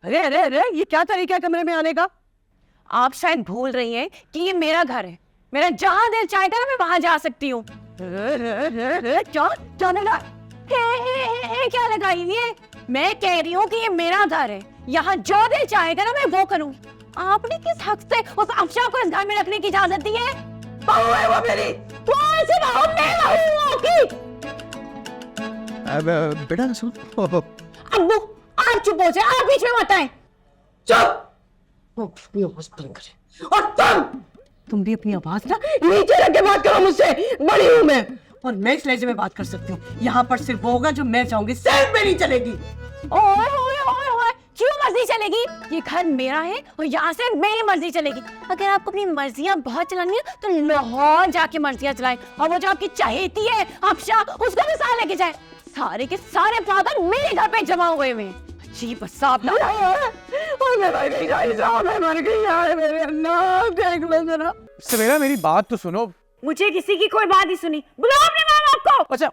अरे अरे अरे, ये क्या तरीका है कमरे में आने का? आप शायद भूल रही हैं कि ये मेरा घर है। मेरा जहाँ दिल चाहेगा ना मैं वहां जा सकती हूँ। क्या क्या लगा? क्या लगाई है? मैं कह रही हूँ कि ये मेरा घर है, यहाँ जो दिल चाहेगा ना मैं वो करूँ। आपने किस हक से उस अफशा को इस घर में रखने की इजाजत दी है? बहू है वो मेरी। कौन सी बहू? मैं बहू हूँ आपकी। अब बेटा सुन। अब्बू आप चुप हो जाए, आप बीच में मत आए। चुप। और तुम भी अपनी आवाज ना नीचे रख के बात करो मुझसे। बड़ी हूँ मैं और मैं इस लहजे में बात कर सकती हूँ। यहाँ पर सिर्फ वो होगा जो मैं चाहूंगी, सिर्फ मेरी चलेगी। ओए ओए ओए ओए, क्यों मर्जी चलेगी? ये घर मेरा है और यहाँ से मेरी मर्जी चलेगी। अगर आपको अपनी मर्जियाँ बहुत चलानी है तो लाहौर जाके मर्जियाँ चलाएं, और वो जो आपकी चहेती है अफशा, उसको भी साथ लेके जाए। सारे के सारे फादर मेरे घर पे जमा हुए हैं। अजीब साहब ना। और मैं मर गई, मैं मर गई यार, मेरे अल्लाह देख लो जरा। सवेरा मेरी बात तो सुनो। मुझे किसी की कोई बात नहीं सुनी। बुलाओ अपने माँ बाप को। अच्छा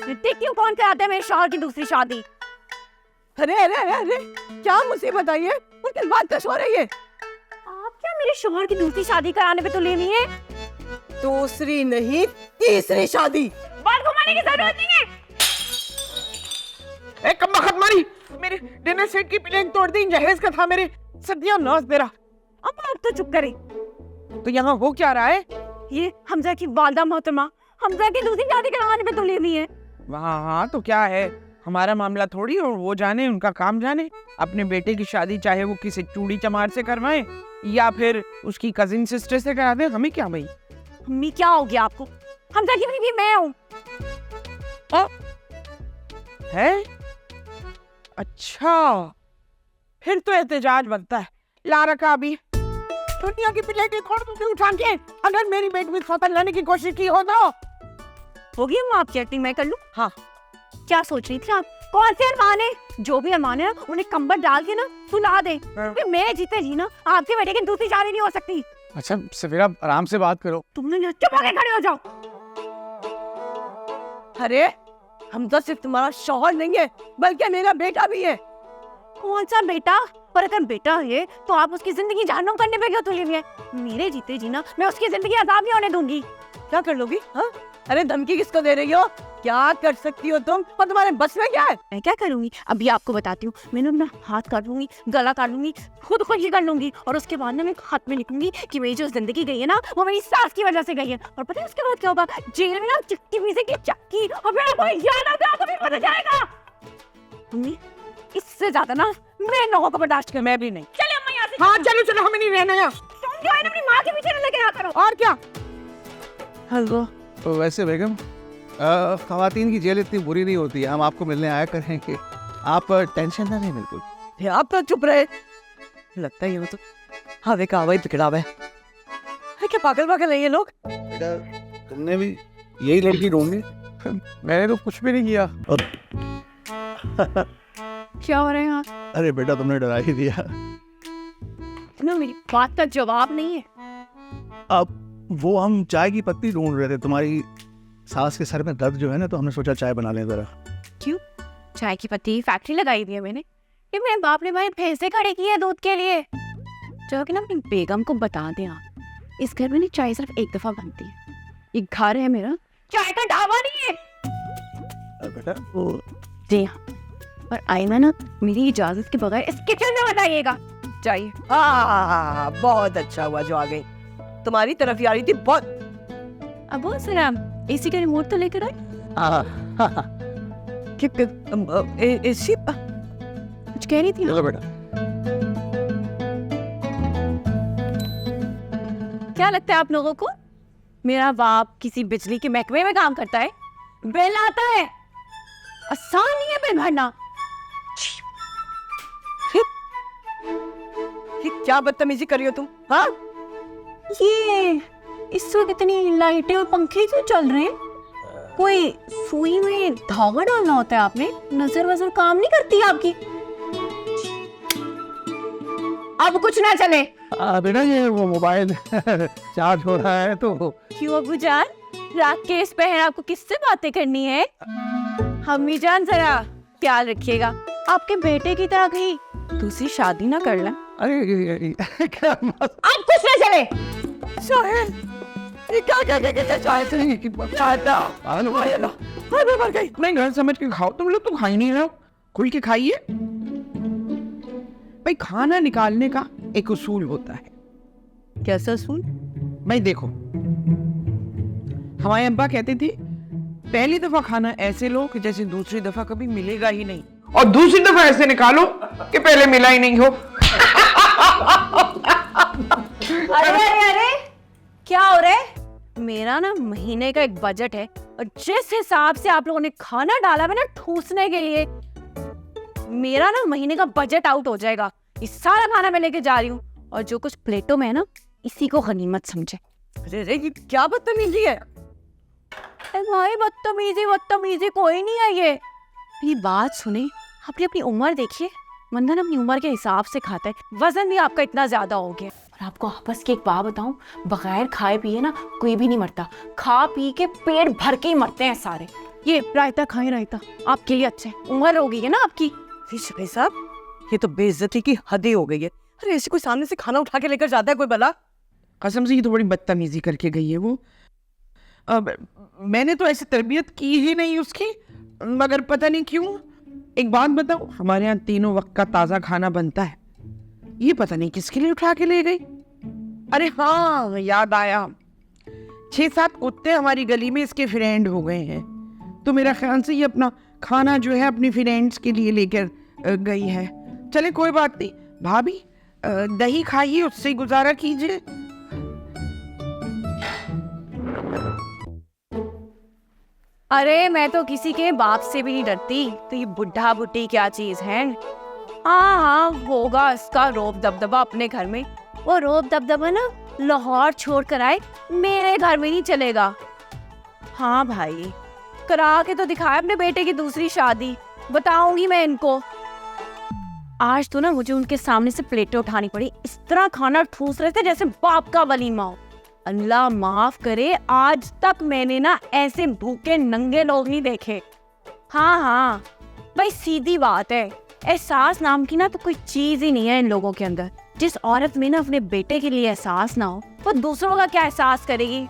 देखती हूँ कौन कराता है मेरे शौहर की दूसरी शादी। अरे अरे अरे अरे, क्या मुसीबत आई है और किस बात का शोर है ये? आप क्या मेरे शौहर की दूसरी शादी कराने पे तुले हुई हैं? दूसरी नहीं, तीसरी शादी। बात घुमाने की जरूरत नहीं है। एक कम वक्त मारी, मेरे डिनर सेट की प्लेन तोड़ दी। जहेज का था मेरे। सत्यानाश तेरा। अब आप तो चुप करें। तो यहाँ हो क्या रहा है? ये हमजा की वालदा मोहतरमा हमजा की दूसरी शादी कराने पे तुली हुई है। हाँ तो क्या है, हमारा मामला थोड़ी, और वो जाने, उनका काम जाने। अपने बेटे की शादी चाहे वो किसी चूड़ी चमार से करवाएं या फिर उसकी कजिन सिस्टर से करा दे, हमें क्या भाई। अम्मी क्या हो गया आपको? हमजा की बीवी मैं हूँ। है? अच्छा, फिर तो एहतजाज बनता है। ला रखा अभी दुनिया की प्लेटें खोल दूंगी उठा के, अगर मेरी बेटी में खतन लेने की कोशिश की हो तो। होगी वो आपकी एक्टिंग मैं कर लूँ? हाँ। क्या सोच रही थी आप? कौन से अरमान है? जो भी अरमान है उन्हें कंबल डाल के ना सुला दे। मैं जीते जी ना आपके बेटे की दूसरी शादी नहीं हो सकती। अच्छा सवेरा आराम से बात करो। तुमने चुप होके खड़े हो जाओ। अरे हमजा सिर्फ तुम्हारा शौहर नहीं है, बल्कि मेरा बेटा भी है। कौन सा बेटा? और अगर बेटा है तो आप उसकी जिंदगी जहन्नुम करने पे क्यों तुली हुई है? मेरे जीते जी ना मैं उसकी जिंदगी आजाद नहीं होने दूंगी। क्या कर लोगी? हाँ? अरे धमकी किसको दे रही हो? क्या कर सकती हो तुम, और तुम्हारे बस में क्या है? मैं क्या करूंगी अभी आपको बताती हूँ। मैंने अपना हाथ काट लूंगी, गला काट लूंगी, खुदकुशी कर लूंगी, और उसके बाद ना मैं हाथ में लिखूंगी कि मेरी जो जिंदगी गई है ना वो मेरी सास की वजह से गई है। और पता है उसके बाद क्या होगा? जेल में ना चक्की पीसे की चक्की, और फिर आपको याद आता तो फिर पता जाएगा। मम्मी इससे ज्यादा ना मैं इन लोगों को बर्दाश्त कर। मैं भी नहीं। चले अम्मा यहाँ से। हाँ चलो चलो, हमें नहीं रहना यहाँ। तुम जो है ना अपनी माँ के पीछे न लगे रहा करो। और क्या? हेलो। तो वैसे बेगम, खवातीन की जेल इतनी बुरी नहीं होती है, हम आपको मिलने आया करेंगे, आप टेंशन ना लें बिल्कुल। आप तो चुप रहे। लगता है ये तो हवे का हवाई बिगड़ा हुआ है। क्या पागल पागल है ये लोग? बेटा तुमने भी यही लड़की ढूंढी? मैंने तो कुछ भी नहीं किया। क्या हो रहा है यहाँ? अरे बेटा तुमने डरा ही दिया। ना मेरी बात का जवाब नहीं है। अब वो हम चाय की पत्ती ढूंढ रहे थे, तुम्हारी सास के सर में दर्द जो है ना, तो हमने सोचा चाय बना लें जरा। क्यों? चाय की पत्ती फैक्ट्री लगाई दी है मैंने। ये मेरे बाप ने भाई भैंसे खड़े की है दूध के लिए। जाके ना अपनी बेगम को बता दे आप, इस घर में नहीं चाय सिर्फ एक दफा बनती है। ये घर है मेरा, चाय का ढाबा नहीं है। बेटा वो जी हाँ, और आईना ना मेरी इजाजत के बगैर इस किचन में मत आइएगा। चाहिए। हाँ बहुत अच्छा हुआ जो आ गई, तुम्हारी तरफ ही आ रही थी बहुत। अबू सलाम, एसी का रिमोट तो लेकर आए। एसी कुछ कह रही थी ना? चलो बेटा। क्या लगता है आप लोगों को मेरा बाप किसी बिजली के महकमे में काम करता है? बिल आता है, आसान नहीं है बिल भरना। ये क्या बदतमीजी कर रही हो तुम? हाँ ये इस वक्त इतनी लाइटें और पंखे क्यों चल रहे हैं? कोई सुई में धागा डालना होता है आपने? नजर वजर काम नहीं करती आपकी? अब कुछ ना चले। बेटा ये वो मोबाइल चार्ज हो रहा है तो। क्यों अबू जान, रात के इस पहर आपको किससे बातें करनी है? अम्मी जान जरा ख्याल रखिएगा, आपके बेटे की तरह कहीं दूसरी शादी ना कर लें। अरे क्या आप कुछ ना चले। शायद ये क्या चाहते हैं कि चाहता मैं मर गई। नहीं, घर समझ के खाओ। तुम लोग तो खा ही नहीं रहे हो, खुल के खाइए। भाई खाना निकालने का एक उसूल होता है। कैसा सूल? भाई देखो, हमारे अब्बा कहते थे पहली दफा खाना ऐसे लो कि जैसे दूसरी दफा कभी मिलेगा ही नहीं, और दूसरी दफा ऐसे निकालो कि पहले मिला ही नहीं हो। अरे अरे अरे, क्या हो रहा है? मेरा ना महीने का एक बजट है, और जिस हिसाब से आप लोगों ने खाना डाला है ना ठूसने के लिए, मेरा ना महीने का बजट आउट हो जाएगा। ये सारा खाना मैं लेके जा रही हूँ, और जो कुछ प्लेटों में है ना, इसी को गनीमत समझे। अरे अरे, ये क्या बदतमीजी है? भाई बदतमीजी कोई नहीं है ये। मेरी बात सुने, अपनी अपनी उम्र देखिए। मंदन अपनी उम्र के हिसाब से खाता है, वजन भी आपका इतना ज्यादा हो गया। और आपको आपस की एक बात बताऊं, बगैर खाए पिए ना कोई भी नहीं मरता, खा पी के पेट भर के ही मरते हैं सारे। ये रायता खाएं, रायता आपके लिए अच्छा है, उम्र हो गई है ना आपकी। भाई साहब, ये तो बेइज्जती की हद ही हो गई है। अरे ऐसे कोई सामने से खाना उठा के लेकर जाता है कोई भला? कसम से ये तो बड़ी बदतमीजी करके गई है वो। अब मैंने तो ऐसी तरबियत की ही नहीं उसकी, मगर पता नहीं क्यों। एक बात बताओ, हमारे यहाँ तीनों वक्त का ताज़ा खाना बनता है, ये पता नहीं किसके लिए उठा के ले गई। अरे हाँ, याद आया, 6-7 कुत्ते हमारी गली में इसके फ्रेंड हो गए हैं, तो मेरा ख्याल से ये अपना खाना जो है अपनी फ्रेंड्स के लिए लेकर गई है। चले कोई बात नहीं भाभी, दही खाइए, उससे गुजारा कीजिए। अरे मैं तो किसी के बाप से भी नहीं डरती, तो ये बुढ़ा बुढ़ी क्या चीज है। हाँ, होगा इसका रोब दबदबा अपने घर में। वो रोब दबदबा ना लाहौर छोड़ कर आए, मेरे घर में नहीं चलेगा। हाँ भाई, करा के तो दिखाए अपने बेटे की दूसरी शादी, बताऊंगी मैं इनको। आज तो ना मुझे उनके सामने से प्लेटें उठानी पड़ी, इस तरह खाना ठूस रहे थे जैसे बाप का वलीमा हो। अल्लाह माफ करे, आज तक मैंने ना ऐसे भूखे नंगे लोग नहीं देखे। हाँ, भाई सीधी बात है, एहसास नाम की ना तो कोई चीज ही नहीं है इन लोगों के अंदर। जिस औरत में ना अपने बेटे के लिए एहसास ना हो, वो दूसरों का क्या एहसास करेगी।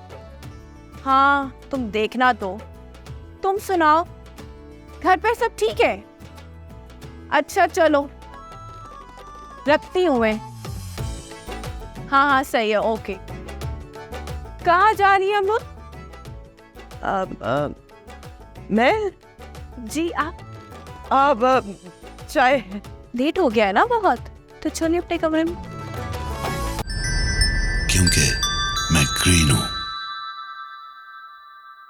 हाँ, तुम देखना तो। तुम सुनाओ, घर पर सब ठीक है? अच्छा चलो, रखती हूँ मैं। हाँ, सही है, ओके। कहाँ जा रही है हम लोग? मैं? जी आप? अब चाय। लेट हो गया है ना बहुत, तो चलिए अपने कमरे में। क्योंकि मैं ग्रीन हूं।